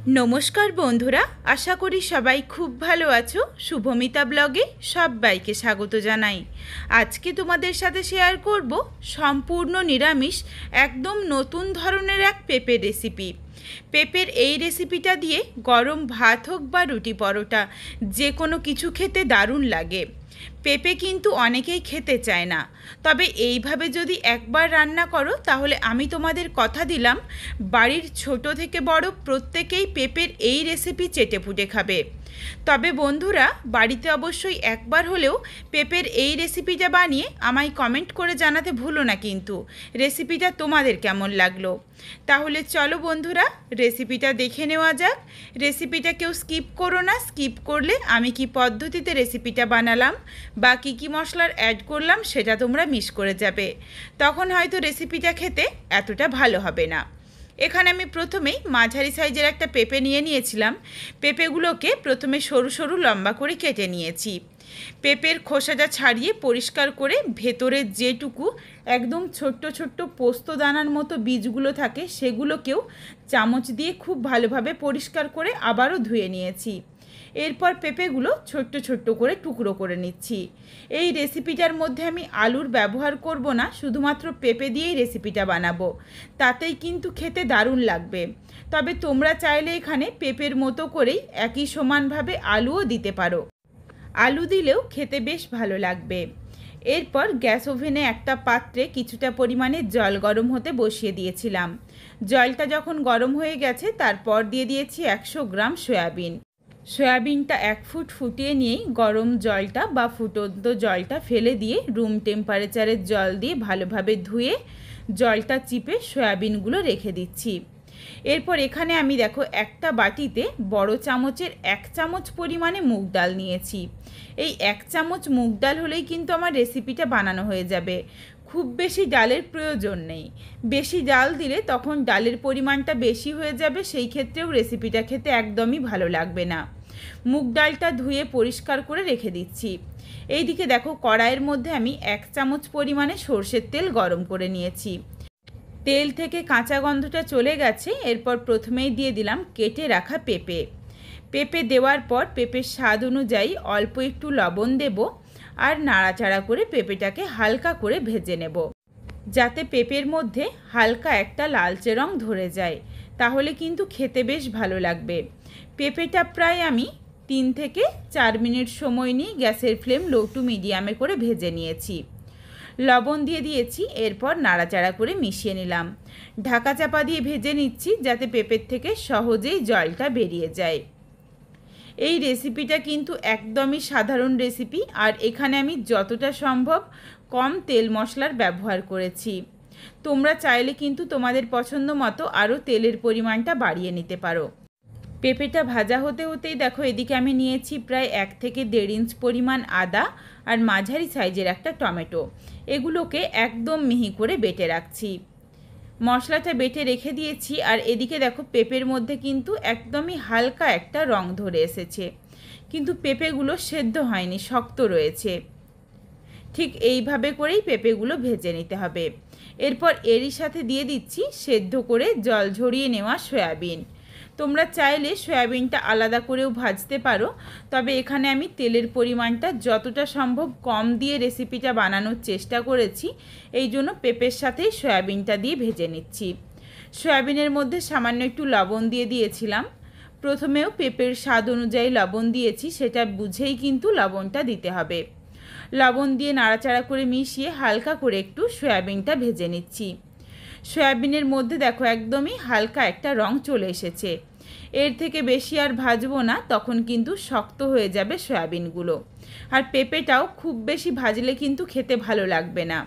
নমস্কার বন্ধুরা, আশা করি সবাই খুব ভালো আছো। শুভমিতা ব্লগে সবাইকে স্বাগত জানাই। আজকে তোমাদের সাথে শেয়ার করব সম্পূর্ণ নিরামিষ একদম নতুন ধরনের এক পেঁপের রেসিপি। পেঁপের এই রেসিপিটা দিয়ে গরম ভাত হোক বা রুটি পরোটা যে কোনো কিছু খেতে দারুণ লাগে। পেঁপে কিন্তু অনেকেই খেতে চায় না, তবে এইভাবে যদি একবার রান্না করো তাহলে আমি তোমাদের কথা দিলাম বাড়ির ছোট থেকে বড় প্রত্যেকেই পেঁপের এই রেসিপি চেটেপুটে খাবে। তবে বন্ধুরা, বাড়িতে অবশ্যই একবার হলেও পেঁপের এই রেসিপিটা বানিয়ে আমায় কমেন্ট করে জানাতে ভুলো না কিন্তু রেসিপিটা তোমাদের কেমন লাগলো। তাহলে চলো বন্ধুরা, রেসিপিটা দেখে নেওয়া যাক। রেসিপিটা কেউ স্কিপ করো না, স্কিপ করলে আমি কি পদ্ধতিতে রেসিপিটা বানালাম বা কী কী মশলার অ্যাড করলাম সেটা তোমরা মিস করে যাবে, তখন হয়তো রেসিপিটা খেতে এতটা ভালো হবে না। এখানে আমি প্রথমেই মাঝারি সাইজের একটা পেঁপে নিয়েছিলাম। পেঁপেগুলোকে প্রথমে সরু সরু লম্বা করে কেটে নিয়েছি। পেঁপের খোসাটা ছাড়িয়ে পরিষ্কার করে ভেতরের যেটুকু একদম ছোট্ট ছোট্ট পোস্ত দানার মতো বীজগুলো থাকে সেগুলোকেও চামচ দিয়ে খুব ভালোভাবে পরিষ্কার করে আবারও ধুয়ে নিয়েছি। এরপর পেঁপেগুলো ছোট্ট ছোট্ট করে টুকরো করে নিচ্ছি। এই রেসিপিটার মধ্যে আমি আলুর ব্যবহার করব না, শুধুমাত্র পেঁপে দিয়েই রেসিপিটা বানাবো, তাতেই কিন্তু খেতে দারুণ লাগবে। তবে তোমরা চাইলে এখানে পেঁপের মতো করেই একই সমানভাবে আলুও দিতে পারো, আলু দিলেও খেতে বেশ ভালো লাগবে। এরপর গ্যাস ওভেনে একটা পাত্রে কিছুটা পরিমাণে জল গরম হতে বসিয়ে দিয়েছিলাম। জলটা যখন গরম হয়ে গেছে তারপর দিয়ে দিয়েছি 100 গ্রাম সয়াবিন। সয়াবিনটা 1 ফুট ফুটিয়ে নিয়েই গরম জলটা বা ফুটন্ত জলটা ফেলে দিয়ে রুম টেম্পারেচারের জল দিয়ে ভালোভাবে ধুয়ে জলটা চিপে সয়াবিনগুলো রেখে দিচ্ছি। এরপর এখানে আমি দেখো একটা বাটিতে বড় চামচের 1 চামচ পরিমাণে মুগ ডাল নিয়েছি। এই 1 চামচ মুগ ডাল হলেই কিন্তু আমার রেসিপিটা বানানো হয়ে যাবে। খুব বেশি ডালের প্রয়োজন নেই, বেশি ডাল দিলে তখন ডালের পরিমাণটা বেশি হয়ে যাবে, সেই ক্ষেত্রেও রেসিপিটা খেতে একদমই ভালো লাগবে না। মুগ ডালটা ধুয়ে পরিষ্কার করে রেখে দিচ্ছি। এইদিকে দেখো কড়াইয়ের মধ্যে আমি 1 চামচ পরিমাণে সর্ষের তেল গরম করে নিয়েছি। তেল থেকে কাঁচা গন্ধটা চলে গেছে। এরপর প্রথমেই দিয়ে দিলাম কেটে রাখা পেঁপে। পেঁপে দেওয়ার পর পেঁপের স্বাদ অনুযায়ী অল্প একটু লবণ দেব আর নাড়াচাড়া করে পেঁপেটাকে হালকা করে ভেজে নেব, যাতে পেঁপের মধ্যে হালকা একটা লালচে রং ধরে যায়, তাহলে কিন্তু খেতে বেশ ভালো লাগবে। পেঁপেটা প্রায় আমি 3 থেকে 4 মিনিট সময় নিয়ে গ্যাসের ফ্লেম লো টু মিডিয়ামে করে ভেজে নিয়েছি। লবণ দিয়ে দিয়েছি, এরপর নাড়াচাড়া করে মিশিয়ে নিলাম। ঢাকা চাপা দিয়ে ভেজে নিচ্ছি যাতে পেঁপের থেকে সহজেই জলটা বেরিয়ে যায়। এই রেসিপিটা কিন্তু একদমই সাধারণ রেসিপি, আর এখানে আমি যতটা সম্ভব কম তেল মশলার ব্যবহার করেছি। তোমরা চাইলে কিন্তু তোমাদের পছন্দ মতো আরও তেলের পরিমাণটা বাড়িয়ে নিতে পারো। পেঁপেটা ভাজা হতে হতেই দেখো এদিকে আমি নিয়েছি প্রায় 1 থেকে 1.5 ইঞ্চ পরিমাণ আদা আর মাঝারি সাইজের একটা টমেটো। এগুলোকে একদম মিহি করে বেটে রাখছি। মশলাটা বেটে রেখে দিয়েছি। আর এদিকে দেখো পেঁপের মধ্যে কিন্তু একদমই হালকা একটা রং ধরে এসেছে, কিন্তু পেঁপেগুলো সেদ্ধ হয়নি, শক্ত রয়েছে। ঠিক এইভাবে করেই পেঁপেগুলো ভেজে নিতে হবে। এরপর এরই সাথে দিয়ে দিচ্ছি সেদ্ধ করে জল ঝরিয়ে নেওয়া সয়াবিন। তোমরা চাইলে সয়াবিনটা আলাদা করেও ভাজতে পারো, তবে এখানে আমি তেলের পরিমাণটা যতটা সম্ভব কম দিয়ে রেসিপিটা বানানোর চেষ্টা করেছি, এই জন্য পেঁপের সাথেই সয়াবিনটা দিয়ে ভেজে নিচ্ছি। সয়াবিনের মধ্যে সামান্য একটু লবণ দিয়ে দিয়েছিলাম। প্রথমেও পেঁপের স্বাদ অনুযায়ী লবণ দিয়েছি, সেটা বুঝেই কিন্তু লবণটা দিতে হবে। লবণ দিয়ে নাড়াচাড়া করে মিশিয়ে হালকা করে একটু সয়াবিনটা ভেজে নিচ্ছি। সয়াবিনের মধ্যে দেখো একদমই হালকা একটা রং চলে এসেছে। এর থেকে বেশি আর ভাজবো না, তখন কিন্তু শক্ত হয়ে যাবে সয়াবিনগুলো। আর পেঁপেটাও খুব বেশি ভাজলে কিন্তু খেতে ভালো লাগবে না।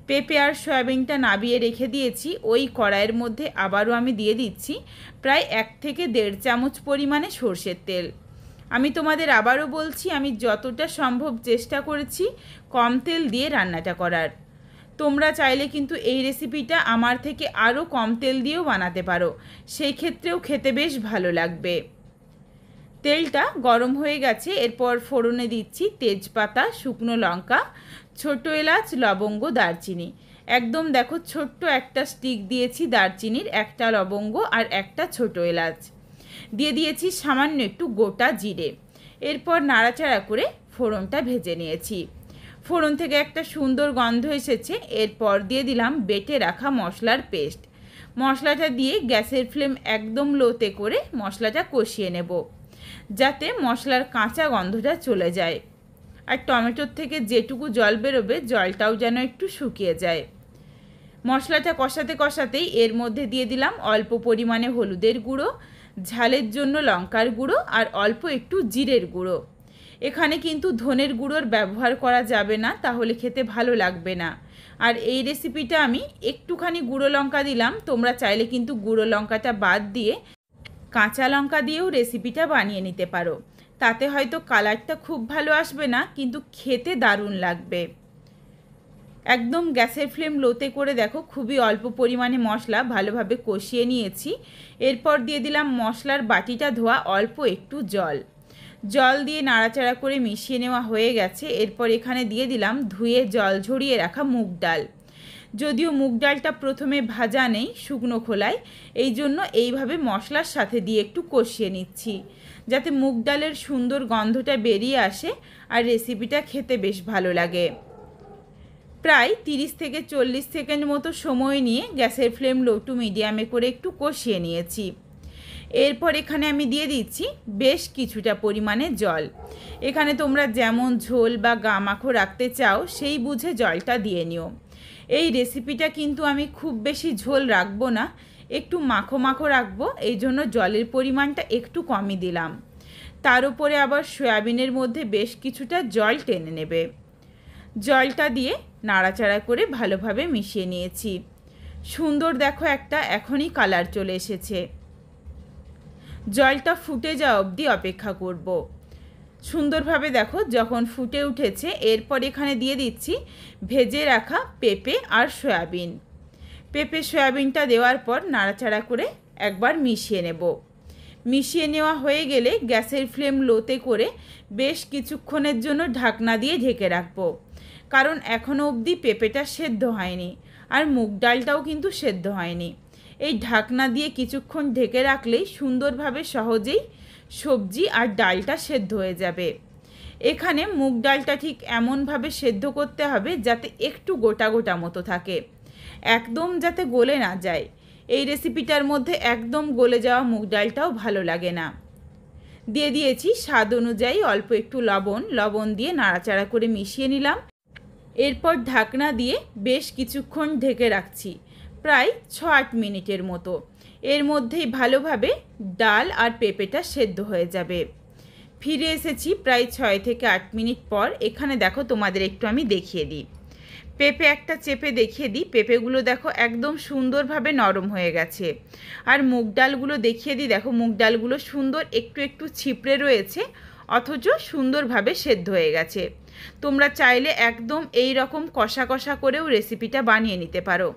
পেঁপে আর সয়াবিনটা নাবিয়ে রেখে দিয়েছি। ওই কড়াইয়ের মধ্যে আবারও আমি দিয়ে দিচ্ছি প্রায় 1 থেকে 1.5 চামচ পরিমাণে সর্ষের তেল। আমি তোমাদের আবারও বলছি, আমি যতটা সম্ভব চেষ্টা করেছি কম তেল দিয়ে রান্নাটা করার। তোমরা চাইলে কিন্তু এই রেসিপিটা আমার থেকে আরও কম তেল দিয়েও বানাতে পারো, সেই ক্ষেত্রেও খেতে বেশ ভালো লাগবে। তেলটা গরম হয়ে গেছে। এরপর ফোড়নে দিচ্ছি তেজপাতা, শুকনো লঙ্কা, ছোট এলাচ, লবঙ্গ, দারচিনি। একদম দেখো ছোট্ট একটা স্টিক দিয়েছি দারচিনির, একটা লবঙ্গ আর একটা ছোট এলাচ। দিয়ে দিয়েছি সামান্য একটু গোটা জিরে। এরপর নাড়াচাড়া করে ফোড়নটা ভেজে নিয়েছি। ফোড়ন থেকে একটা সুন্দর গন্ধ এসেছে। এরপর দিয়ে দিলাম বেটে রাখা মশলার পেস্ট। মশলাটা দিয়ে গ্যাসের ফ্লেম একদম লোতে করে মশলাটা কষিয়ে নেব, যাতে মশলার কাঁচা গন্ধটা চলে যায়। আর টমেটোর থেকে যেটুকু জল বেরোবে জলটাও যেন একটু শুকিয়ে যায়। মশলাটা কষাতে কষাতেই এর মধ্যে দিয়ে দিলাম অল্প পরিমাণে হলুদের গুঁড়ো, ঝালের জন্য লঙ্কার গুঁড়ো আর অল্প একটু জিরের গুঁড়ো। এখানে কিন্তু ধনের গুঁড়োর ব্যবহার করা যাবে না, তাহলে খেতে ভালো লাগবে না। আর এই রেসিপিটা আমি একটুখানি গুঁড়ো লঙ্কা দিলাম, তোমরা চাইলে কিন্তু গুঁড়ো লঙ্কাটা বাদ দিয়ে কাঁচা লঙ্কা দিয়েও রেসিপিটা বানিয়ে নিতে পারো। তাতে হয়তো কালারটা খুব ভালো আসবে না, কিন্তু খেতে দারুণ লাগবে। একদম গ্যাসের ফ্লেম লোতে করে দেখো খুবই অল্প পরিমাণে মশলা ভালোভাবে কষিয়ে নিয়েছি। এরপর দিয়ে দিলাম মশলার বাটিটা ধোয়া অল্প একটু জল। জল দিয়ে নাড়াচাড়া করে মিশিয়ে নেওয়া হয়ে গেছে। এরপর এখানে দিয়ে দিলাম ধুয়ে জল ঝরিয়ে রাখা মুগ ডাল। যদিও মুগ ডালটা প্রথমে ভাজা নেই, শুকনো খোলায়, এই জন্য এইভাবে মশলার সাথে দিয়ে একটু কষিয়ে নিচ্ছি, যাতে মুগ ডালের সুন্দর গন্ধটা বেরিয়ে আসে আর রেসিপিটা খেতে বেশ ভালো লাগে। প্রায় 30 থেকে 40 সেকেন্ড মতো সময় নিয়ে গ্যাসের ফ্লেম লো টু মিডিয়ামে করে একটু কষিয়ে নিয়েছি। এরপর এখানে আমি দিয়ে দিচ্ছি বেশ কিছুটা পরিমাণে জল। এখানে তোমরা যেমন ঝোল বা গামাখো রাখতে চাও সেই বুঝে জলটা দিয়ে নিও। এই রেসিপিটা কিন্তু আমি খুব বেশি ঝোল রাখবো না, একটু মাখো মাখো রাখবো, এই জন্য জলের পরিমাণটা একটু কমই দিলাম। তার উপরে আবার সয়াবিনের মধ্যে বেশ কিছুটা জল টেনে নেবে। জলটা দিয়ে নাড়াচাড়া করে ভালোভাবে মিশিয়ে নিয়েছি। সুন্দর দেখো একটা এখনই কালার চলে এসেছে। জলটা ফুটে যাওয়া অবধি অপেক্ষা করব। সুন্দরভাবে দেখো যখন ফুটে উঠেছে, এরপর এখানে দিয়ে দিচ্ছি ভেজে রাখা পেঁপে আর সয়াবিন। পেঁপে সয়াবিনটা দেওয়ার পর নাড়াচাড়া করে একবার মিশিয়ে নেব। মিশিয়ে নেওয়া হয়ে গেলে গ্যাসের ফ্লেম লোতে করে বেশ কিছুক্ষণের জন্য ঢাকনা দিয়ে ঢেকে রাখবো, কারণ এখনও অবধি পেঁপেটা সেদ্ধ হয়নি আর মুগ ডালটাও কিন্তু সেদ্ধ হয়নি। এই ঢাকনা দিয়ে কিছুক্ষণ ঢেকে রাখলেই সুন্দরভাবে সহজেই সবজি আর ডালটা সেদ্ধ হয়ে যাবে। এখানে মুগ ডালটা ঠিক এমনভাবে সেদ্ধ করতে হবে যাতে একটু গোটা গোটা মতো থাকে, একদম যাতে গলে না যায়। এই রেসিপিটার মধ্যে একদম গলে যাওয়া মুগ ডালটাও ভালো লাগে না। দিয়ে দিয়েছি স্বাদ অনুযায়ী অল্প একটু লবণ দিয়ে নাড়াচাড়া করে মিশিয়ে নিলাম। এরপর ঢাকনা দিয়ে বেশ কিছুক্ষণ ঢেকে রাখছি, প্রায় 6-8 মিনিটের মতো। এর মধ্যেই ভালোভাবে ডাল আর পেঁপেটা সেদ্ধ হয়ে যাবে। ফিরে এসেছি প্রায় 6 থেকে 8 মিনিট পর। এখানে দেখো তোমাদের একটু আমি দেখিয়ে দিই, পেঁপে একটা চেপে দেখিয়ে দিই। পেঁপেগুলো দেখো একদম সুন্দরভাবে নরম হয়ে গেছে। আর মুগ ডালগুলো দেখিয়ে দিই, দেখো মুগ ডালগুলো সুন্দর একটু একটু ছিপড়ে রয়েছে, অথচ সুন্দরভাবে সেদ্ধ হয়ে গেছে। তোমরা চাইলে একদম এই রকম কষা কষা করেও রেসিপিটা বানিয়ে নিতে পারো,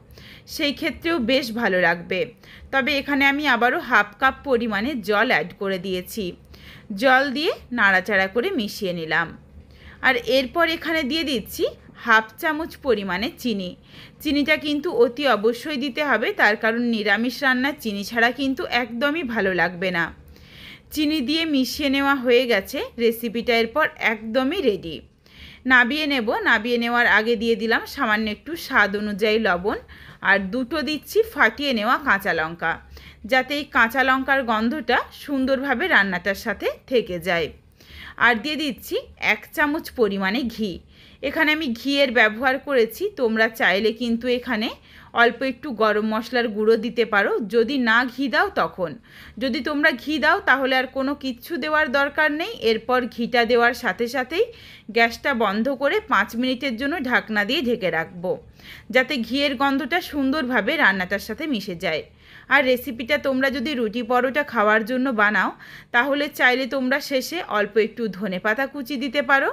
সেই ক্ষেত্রেও বেশ ভালো লাগবে। তবে এখানে আমি আবারও 1/2 কাপ পরিমাণে জল অ্যাড করে দিয়েছি। জল দিয়ে নাড়াচাড়া করে মিশিয়ে নিলাম। আর এরপর এখানে দিয়ে দিচ্ছি 1/2 চামচ পরিমাণে চিনি। চিনিটা কিন্তু অতি অবশ্যই দিতে হবে, তার কারণ নিরামিষ রান্নার চিনি ছাড়া কিন্তু একদমই ভালো লাগবে না। চিনি দিয়ে মিশিয়ে নেওয়া হয়ে গেছে। রেসিপিটা এরপর একদমই রেডি। নাবিয়ে নেব। নাবিয়ে নেওয়ার আগে দিয়ে দিলাম সামান্য একটু স্বাদ অনুযায়ী লবণ, আর দুটো দিচ্ছি ফাটিয়ে নেওয়া কাঁচা লঙ্কা, যাতে এই কাঁচা লঙ্কার গন্ধটা সুন্দরভাবে রান্নাটার সাথে থেকে যায়। আর দিয়ে দিচ্ছি 1 চামচ পরিমাণে ঘি। এখানে আমি ঘিয়ের ব্যবহার করেছি, তোমরা চাইলে কিন্তু এখানে অল্প একটু গরম মশলার গুঁড়ো দিতে পারো, যদি না ঘি দাও তখন। যদি তোমরা ঘি দাও তাহলে আর কোনো কিচ্ছু দেওয়ার দরকার নেই। এরপর ঘিটা দেওয়ার সাথে সাথেই গ্যাসটা বন্ধ করে 5 মিনিটের জন্য ঢাকনা দিয়ে ঢেকে রাখবো, যাতে ঘিয়ের গন্ধটা সুন্দরভাবে রান্নাটার সাথে মিশে যায়। আর রেসিপিটা তোমরা যদি রুটি পরোটা খাওয়ার জন্য বানাও, তাহলে চাইলে তোমরা শেষে অল্প একটু ধনেপাতা কুচি দিতে পারো,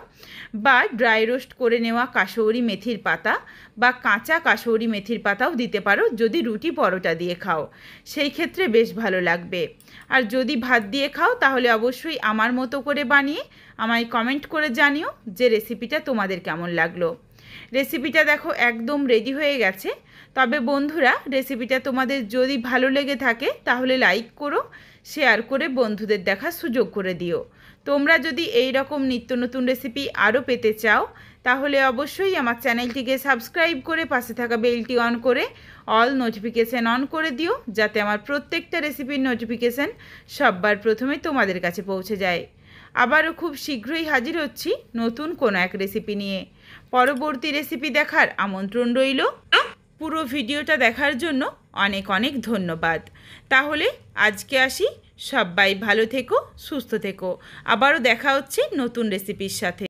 বা ড্রাই রোস্ট করে নেওয়া কাসৌরি মেথির পাতা বা কাঁচা কাসৌরি মেথির পাতাও দিতে পারো, যদি রুটি পরোটা দিয়ে খাও, সেই ক্ষেত্রে বেশ ভালো লাগবে। আর যদি ভাত দিয়ে খাও তাহলে অবশ্যই আমার মতো করে বানিয়ে আমায় কমেন্ট করে জানিও যে রেসিপিটা তোমাদের কেমন লাগলো। রেসিপিটা দেখো একদম রেডি হয়ে গেছে। তবে বন্ধুরা, রেসিপিটা তোমাদের যদি ভালো লেগে থাকে তাহলে লাইক করো, শেয়ার করে বন্ধুদের দেখার সুযোগ করে দিও। তোমরা যদি এই রকম নিত্য নতুন রেসিপি আরও পেতে চাও তাহলে অবশ্যই আমার চ্যানেলটিকে সাবস্ক্রাইব করে পাশে থাকা বেলটি অন করে অল নোটিফিকেশান অন করে দিও, যাতে আমার প্রত্যেকটা রেসিপির নোটিফিকেশান সবার প্রথমে তোমাদের কাছে পৌঁছে যায়। আবারও খুব শীঘ্রই হাজির হচ্ছি নতুন কোনো এক রেসিপি নিয়ে। পরবর্তী রেসিপি দেখার আমন্ত্রণ রইল। পুরো ভিডিওটা দেখার জন্য অনেক অনেক ধন্যবাদ। তাহলে আজকে আসি, সবাই ভালো থেকো, সুস্থ থেকো। আবারও দেখা হচ্ছে নতুন রেসিপির সাথে।